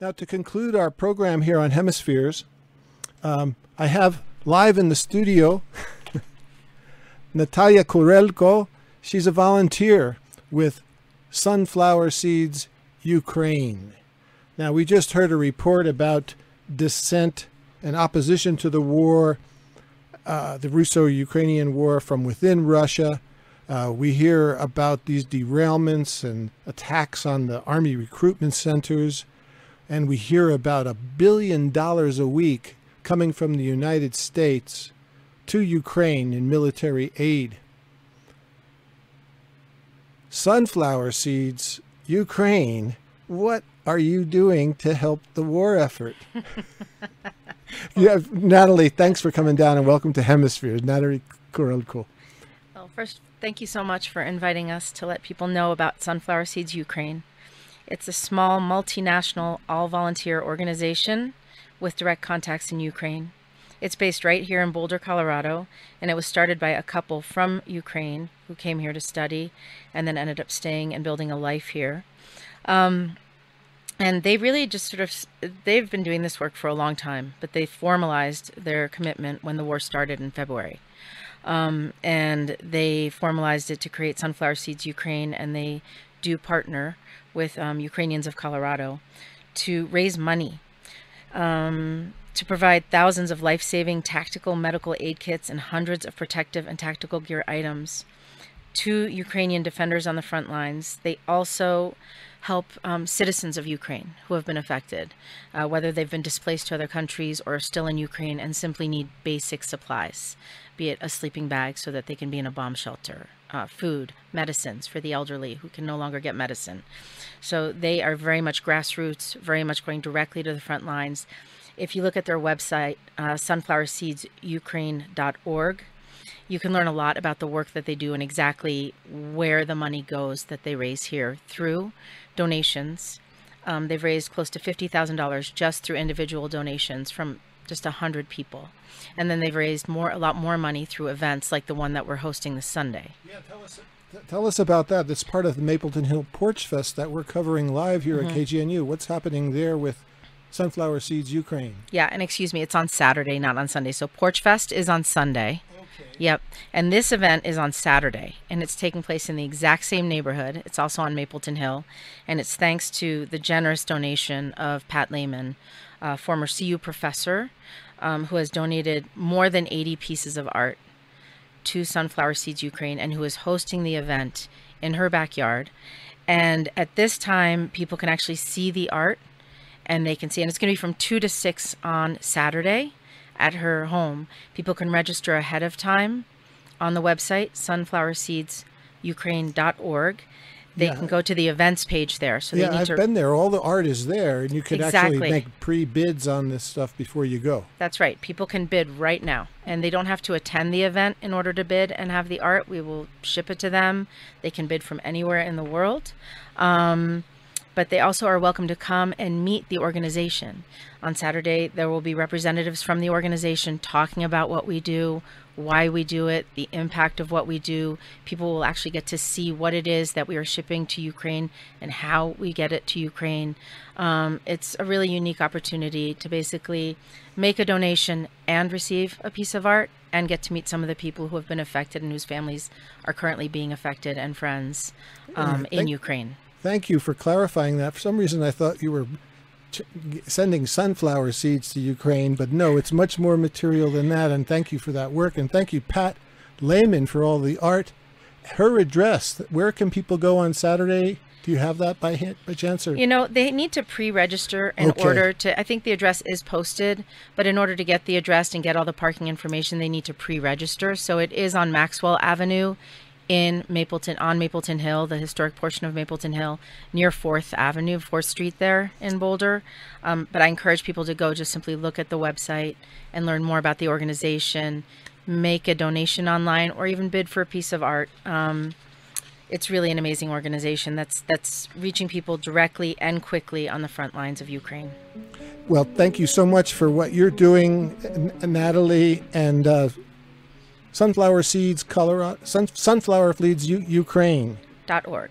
Now, to conclude our program here on Hemispheres, I have live in the studio Natalia Kurelko. She's a volunteer with Sunflower Seeds Ukraine. Now, we just heard a report about dissent and opposition to the war, the Russo-Ukrainian war from within Russia. We hear about these derailments and attacks on the army recruitment centers. And we hear about $1 billion a week coming from the United States to Ukraine in military aid. Sunflower Seeds Ukraine, what are you doing to help the war effort? Yeah, Natalie, thanks for coming down and welcome to Hemisphere. Natalie Kurelko. Well, first, thank you so much for inviting us to let people know about Sunflower Seeds Ukraine. It's a small, multinational, all-volunteer organization with direct contacts in Ukraine. It's based right here in Boulder, Colorado, and it was started by a couple from Ukraine who came here to study and then ended up staying and building a life here. And they really just they've been doing this work for a long time, but they formalized their commitment when the war started in February. And they formalized it to create Sunflower Seeds Ukraine, and they do partner with Ukrainians of Colorado to raise money to provide thousands of life-saving tactical medical aid kits and hundreds of protective and tactical gear items to Ukrainian defenders on the front lines. They also help citizens of Ukraine who have been affected, whether they've been displaced to other countries or are still in Ukraine and simply need basic supplies, be it a sleeping bag so that they can be in a bomb shelter, food, medicines for the elderly who can no longer get medicine. So they are very much grassroots, very much going directly to the front lines. If you look at their website, sunflowerseedsukraine.org, you can learn a lot about the work that they do and exactly where the money goes that they raise here through donations. They've raised close to $50,000 just through individual donations from just 100 people. And then they've raised a lot more money through events like the one that we're hosting this Sunday. Yeah, tell us about that. That's part of the Mapleton Hill Porch Fest that we're covering live here at KGNU. What's happening there with Sunflower Seeds Ukraine? Yeah, and excuse me, it's on Saturday, not on Sunday. So Porch Fest is on Sunday. Okay. Yep. And this event is on Saturday, and it's taking place in the exact same neighborhood. It's also on Mapleton Hill, and it's thanks to the generous donation of Pat Lehman, a former CU professor, who has donated more than 80 pieces of art to Sunflower Seeds Ukraine and who is hosting the event in her backyard. And at this time, people can actually see the art, and they can see, and it's going to be from 2 to 6 on Saturday at her home. People can register ahead of time on the website, sunflowerseedsukraine.org. They can go to the events page there. So I've been there. All the art is there, and you can actually make pre-bids on this stuff before you go. That's right. People can bid right now, and they don't have to attend the event in order to bid and have the art. We will ship it to them. They can bid from anywhere in the world. But they also are welcome to come and meet the organization. On Saturday, there will be representatives from the organization talking about what we do, why we do it, the impact of what we do. People will actually get to see what it is that we are shipping to Ukraine and how we get it to Ukraine. It's a really unique opportunity to basically make a donation and receive a piece of art and get to meet some of the people who have been affected and whose families are currently being affected and friends in Ukraine. Thank you for clarifying that. For some reason, I thought you were sending sunflower seeds to Ukraine, but no, it's much more material than that. And thank you for that work. And thank you, Pat Lehman, for all the art. Her address, where can people go on Saturday? Do you have that by chance? Or? You know, they need to pre-register in order to, I think the address is posted, but in order to get the address and get all the parking information, they need to pre-register. So it is on Maxwell Avenue in Mapleton, on Mapleton Hill, the historic portion of Mapleton Hill, near 4th Avenue, 4th Street there in Boulder. But I encourage people to go, just simply look at the website and learn more about the organization, make a donation online, or even bid for a piece of art. It's really an amazing organization that's reaching people directly and quickly on the front lines of Ukraine. Well, thank you so much for what you're doing, Natalie, and Sunflower Seeds Colorado, Sunflower Seeds Ukraine.org.